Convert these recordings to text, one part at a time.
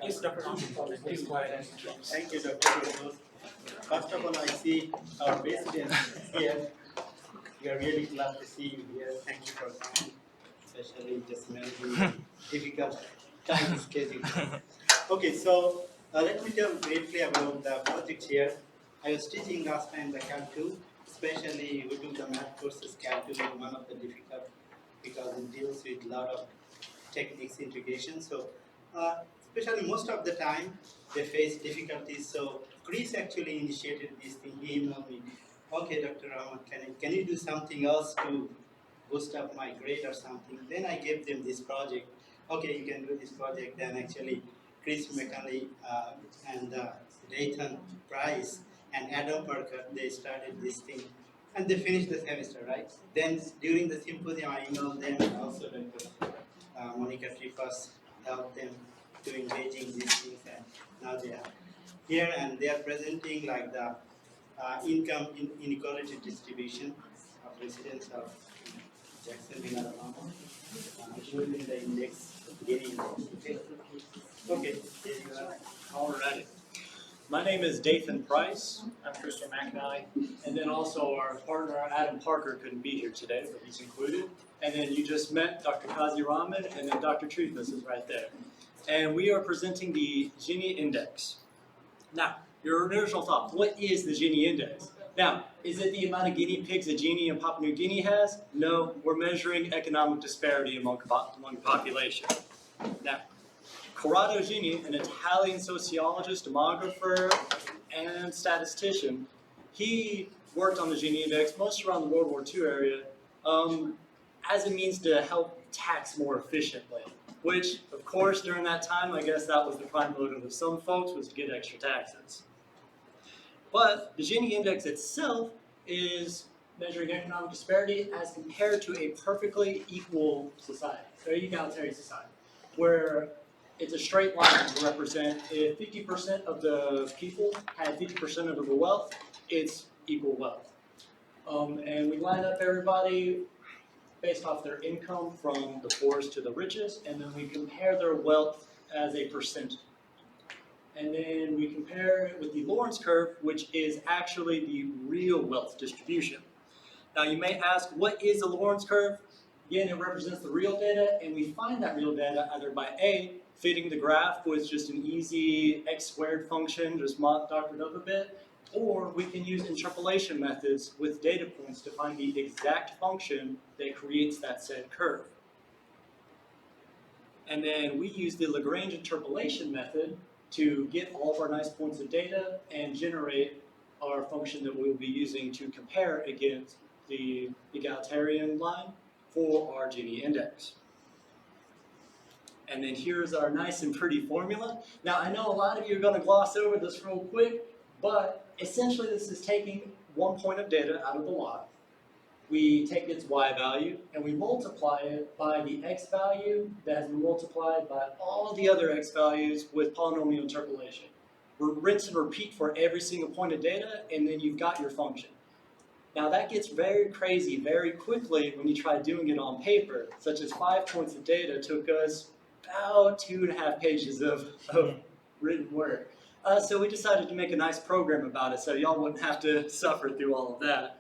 Yes, Dr. Rahman, please go ahead. Thank you, Dr. Gurus. First of all, I see our residents here. We are really glad to see you here. Thank you for coming, especially just managing difficult time schedule. Okay, so let me tell briefly about the project here. I was teaching last time the Cal 2, especially we do the math courses. Cal 2 is one of the difficult because it deals with a lot of techniques integration. So especially most of the time they face difficulties. So Kris actually initiated this thing. He emailed me, okay, Dr. Rahman, can you do something else to boost up my grade or something? Then I gave them this project. Okay, you can do this project. Then actually Kris McAnally and Daythyn Price and Adam Parker, they started this thing. And they finished the semester, right? Then during the symposium, I emailed them and also Dr. Monica Tripas helped them to engaging these things, and now they are here and they are presenting like the income inequality distribution of residents of Jacksonville, Alabama, including the index, Gini Index. Okay, here you are. All righty. My name is Daythyn Price. I'm Kris from McAnally. And then also our partner, Adam Parker, couldn't be here today, but he's included. And then you just met Dr. Kazi Rahman, and then Dr. Tripas is right there. And we are presenting the Gini Index. Now, your original thought, what is the Gini Index? Now, is it the amount of guinea pigs a genie in Papua New Guinea has? No, we're measuring economic disparity among population. Now, Corrado Gini, an Italian sociologist, demographer, and statistician, he worked on the Gini Index mostly around the World War II area as a means to help tax more efficiently, which, of course, during that time, I guess that was the prime motive of some folks, was to get extra taxes. But the Gini Index itself is measuring economic disparity as compared to a perfectly equal society, or egalitarian society, where it's a straight line to represent if 50% of the people had 50% of the wealth, it's equal wealth. And we line up everybody based off their income from the poorest to the richest, and then we compare their wealth as a percent. And then we compare it with the Lorenz curve, which is actually the real wealth distribution. Now you may ask, what is the Lorenz curve? Again, it represents the real data, and we find that real data either by A, fitting the graph with just an easy x squared function, just doctored up a bit, or we can use interpolation methods with data points to find the exact function that creates that said curve. And then we use the Lagrange interpolation method to get all of our nice points of data and generate our function that we'll be using to compare against the egalitarian line for our Gini index. And then here's our nice and pretty formula. Now I know a lot of you are going to gloss over this real quick, but essentially this is taking one point of data out of the lot. We take its y value and we multiply it by the x value that has been multiplied by all the other x values with polynomial interpolation. We're rinse and repeat for every single point of data, and then you've got your function. Now that gets very crazy very quickly when you try doing it on paper, such as 5 points of data took us about 2.5 pages of written work. So we decided to make a nice program about it so y'all wouldn't have to suffer through all of that.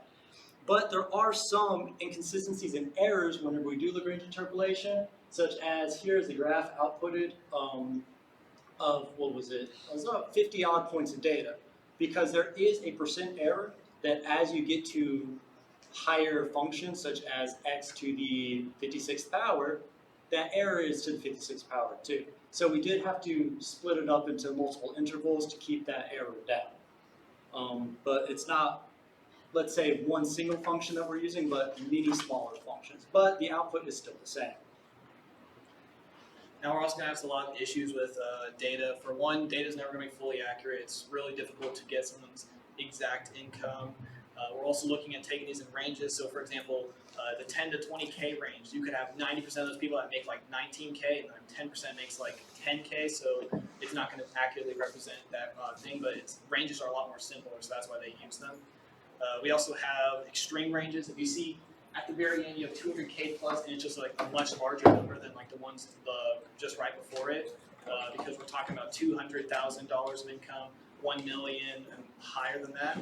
But there are some inconsistencies and errors whenever we do Lagrange interpolation, such as here's the graph outputted of, what was it? It was about 50 odd points of data, because there is a percent error that as you get to higher functions, such as x to the 56th power, that error is to the 56th power too. So we did have to split it up into multiple intervals to keep that error down. But it's not, let's say, one single function that we're using, but many smaller functions. But the output is still the same. Now we're also going to have a lot of issues with data. For one, data is never going to be fully accurate. It's really difficult to get someone's exact income. We're also looking at taking these in ranges. So for example, the 10 to 20K range, you could have 90% of those people that make like 19K and then 10% makes like 10K. So it's not going to accurately represent that thing, but ranges are a lot more simpler, so that's why they use them. We also have extreme ranges. If you see at the very end, you have 200K plus, and it's just like a much larger number than like the ones just right before it. because we're talking about $200,000 of income, 1 million and higher than that.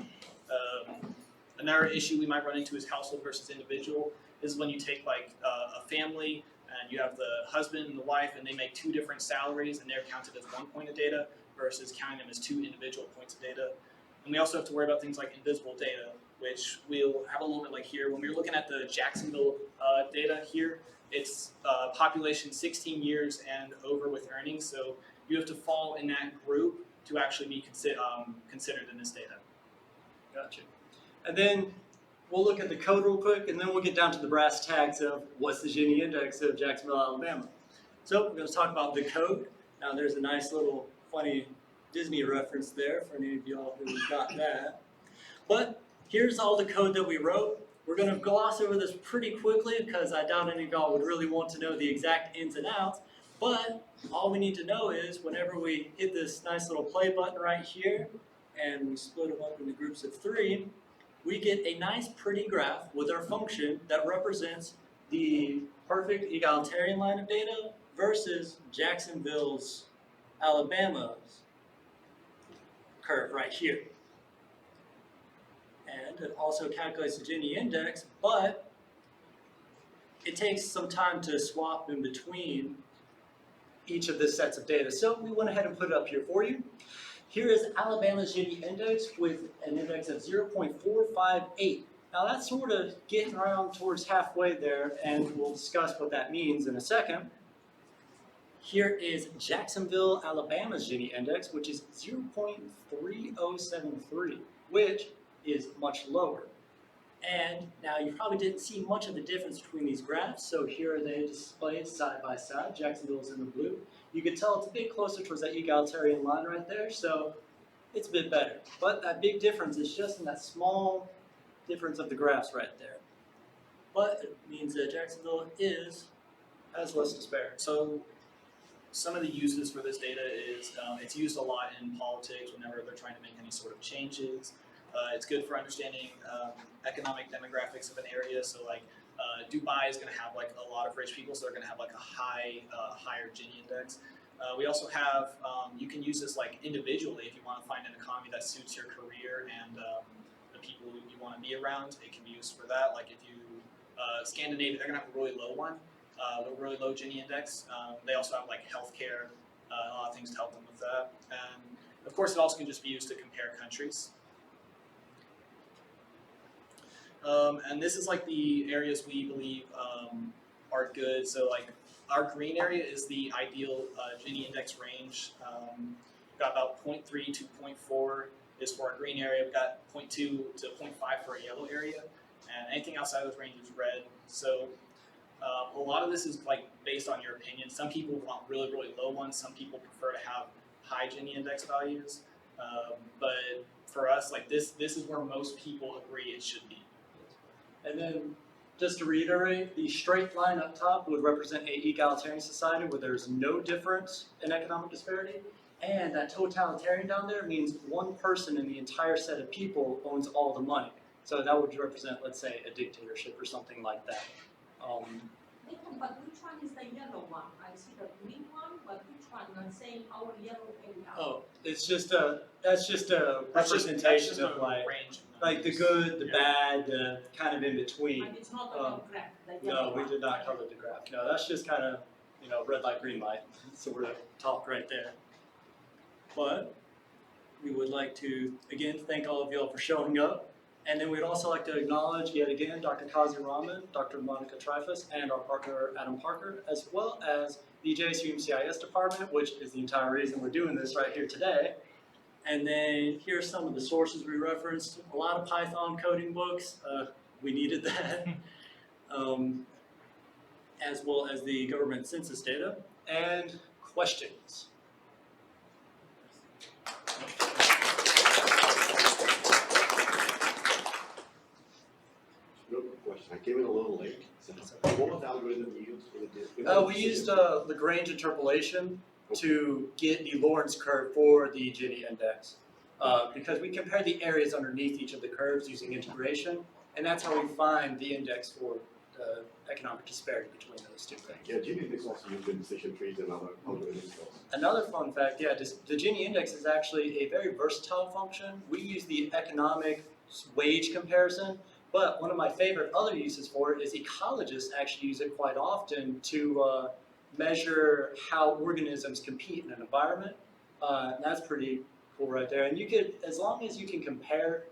Another issue we might run into is household versus individual. Is when you take like a family and you have the husband and the wife and they make 2 different salaries and they're counted as 1 point of data versus counting them as 2 individual points of data. And we also have to worry about things like invisible data, which we'll have a little bit like here. When we were looking at the Jacksonville data here, it's population 16 years and over with earnings. So you have to fall in that group to actually be considered in this data. Gotcha. And then we'll look at the code real quick, and then we'll get down to the brass tacks of what's the Gini Index of Jacksonville, Alabama. So we're going to talk about the code. Now there's a nice little funny Disney reference there for any of y'all who got that. But here's all the code that we wrote. We're going to gloss over this pretty quickly because I doubt any of y'all would really want to know the exact ins and outs. But all we need to know is whenever we hit this nice little play button right here, and we split them up into groups of 3, we get a nice pretty graph with our function that represents the perfect egalitarian line of data versus Jacksonville's, Alabama's curve right here. And it also calculates the Gini index, but it takes some time to swap in between each of the sets of data. So we went ahead and put it up here for you. Here is Alabama's Gini index with an index of 0.458. Now that's sort of getting around towards halfway there, and we'll discuss what that means in a second. Here is Jacksonville, Alabama's Gini index, which is 0.3073, which is much lower. And now you probably didn't see much of the difference between these graphs, so here are they displayed side by side. Jacksonville's in the blue. You can tell it's a bit closer towards that egalitarian line right there, so it's a bit better. But that big difference is just in that small difference of the graphs right there. But it means that Jacksonville has less to spare. So some of the uses for this data is it's used a lot in politics whenever they're trying to make any sort of changes. It's good for understanding economic demographics of an area. So like Dubai is going to have like a lot of rich people, so they're going to have like a higher Gini index. We also have, you can use this like individually if you want to find an economy that suits your career and the people you want to be around. It can be used for that. Like if you, Scandinavia, they're going to have a really low one, a really low Gini index. They also have like healthcare, a lot of things to help them with that. And of course, it also can just be used to compare countries. And this is like the areas we believe are good. So like our green area is the ideal Gini index range. We've got about 0.3 to 0.4 is for our green area. We've got 0.2 to 0.5 for a yellow area. And anything outside of those ranges is red. So a lot of this is like based on your opinion. Some people want really, really low ones. Some people prefer to have high Gini index values. But for us, like this is where most people agree it should be. And then, just to reiterate, the straight line up top would represent an egalitarian society where there's no difference in economic disparity. And that totalitarian down there means one person in the entire set of people owns all the money. So that would represent, let's say, a dictatorship or something like that. But which one is the yellow one? I see the green one, but which one? I'm saying our yellow area. Oh, it's just that's just a representation of like the good, the bad, the kind of in between. But it's not on the graph, the No, yellow we one. did not color the graph. No, that's just kind of, red light, green light, sort of talk right there. But we would like to, again, thank all of y'all for showing up. And then we'd also like to acknowledge, yet again, Dr. Kazi, Rahman, Dr. Monica Trifus, and our partner, Adam Parker, as well as the JSU MCIS department, which is the entire reason we're doing this right here today. And then here's some of the sources we referenced. A lot of Python coding books. We needed that. As well as the government census data. And questions. Real quick question. I came in a little late. So what was the algorithm you used for the We used Lagrange interpolation to get the Lorenz curve for the Gini index. Because we compare the areas underneath each of the curves using integration, and that's how we find the index for economic disparity between those two things. Yeah, Gini Index also used in decision trees and other algorithms. Another fun fact, yeah, the Gini Index is actually a very versatile function. We use the economic wage comparison, but one of my favorite other uses for it is ecologists actually use it quite often to measure how organisms compete in an environment. That's pretty cool right there. And you could, as long as you can compare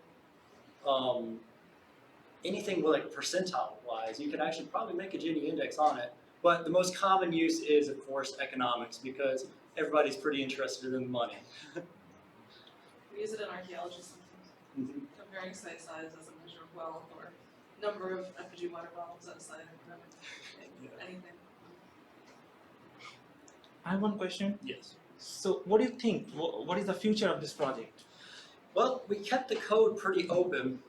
anything like percentile-wise, you can actually probably make a Gini Index on it. But the most common use is, of course, economics, because everybody's pretty interested in money. We use it in archaeology sometimes, comparing site size as a measure of wealth or number of effigy water bottles outside anything. I have one question. Yes. So what do you think? What is the future of this project? Well, we kept the code pretty open.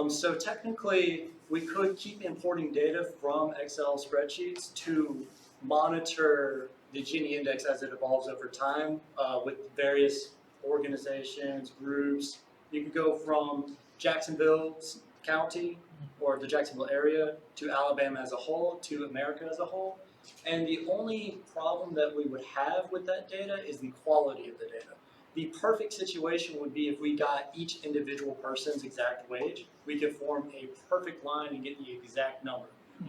So technically, we could keep importing data from Excel spreadsheets to monitor the Gini Index as it evolves over time with various organizations, groups. You could go from Jacksonville County or the Jacksonville area to Alabama as a whole to America as a whole. And the only problem that we would have with that data is the quality of the data. The perfect situation would be if we got each individual person's exact wage. We could form a perfect line and get the exact number.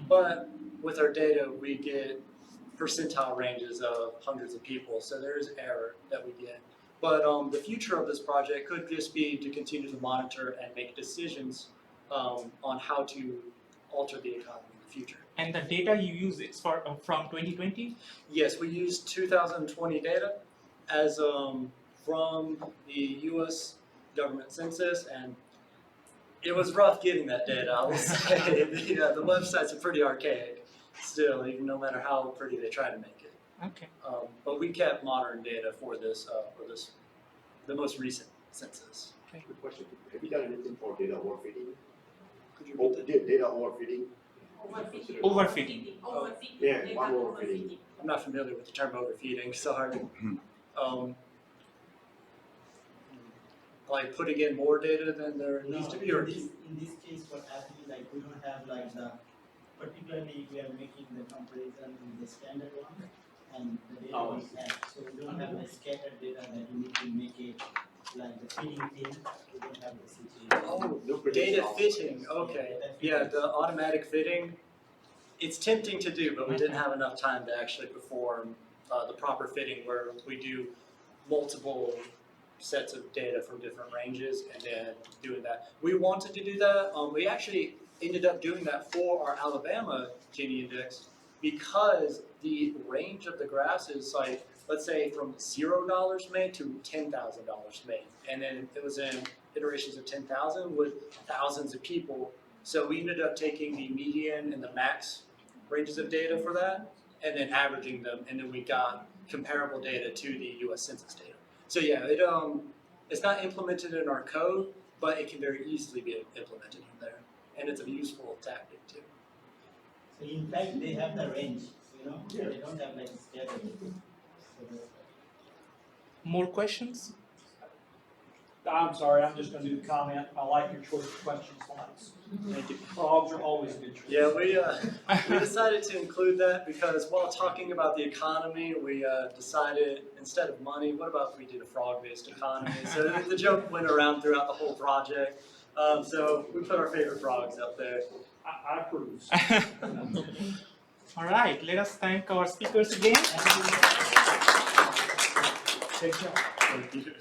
But with our data, we get percentile ranges of hundreds of people, so there is error that we get. But the future of this project could just be to continue to monitor and make decisions on how to alter the economy in the future. And the data you use is for from 2020? Yes, we used 2020 data as from the U.S. government census, and it was rough getting that data, I will say. The websites are pretty archaic still, even no matter how pretty they try to make it. Okay. But we kept modern data for the most recent census. Good question. Have you done anything for data overfitting? Could you Oh, repeat that? data overfitting? Overfitting. Overfitting. Overfitting. Yeah, Data one overfitting. I'm not familiar with the term overfeeding, sorry. Like putting in more data than there needs to be, or In this case, what happened, like we don't have like the, particularly we are making the comparison with the standard one and the data Oh, we have. So we don't have the scattered data that you need to make it like the fitting thing. We don't have the situation. oh, No prediction data also. fitting, okay. Yeah, the automatic fitting, it's tempting to do, but we didn't have enough time to actually perform the proper fitting where we do multiple sets of data from different ranges and then doing that. We wanted to do that. We actually ended up doing that for our Alabama Gini Index because the range of the graphs is like, let's say from $0 made to $10,000 made. And then it was in iterations of 10,000 with thousands of people. So we ended up taking the median and the max ranges of data for that and then averaging them, and then we got comparable data to the US Census data. So yeah, it's not implemented in our code, but it can very easily be implemented in there. And it's a useful tactic too. So in fact, they have the range, you know, Yeah. they don't have like scattered. So that's More questions? I'm sorry, I'm just gonna do the comment, I like your choice of question slides. Thank you. Frogs are always a good choice. Yeah, we decided to include that because while talking about the economy, we decided instead of money, what about if we did a frog-based economy? So the joke went around throughout the whole project. So we put our favorite frogs up there. I approve. All right, let us thank our speakers again. Take care. Thank you.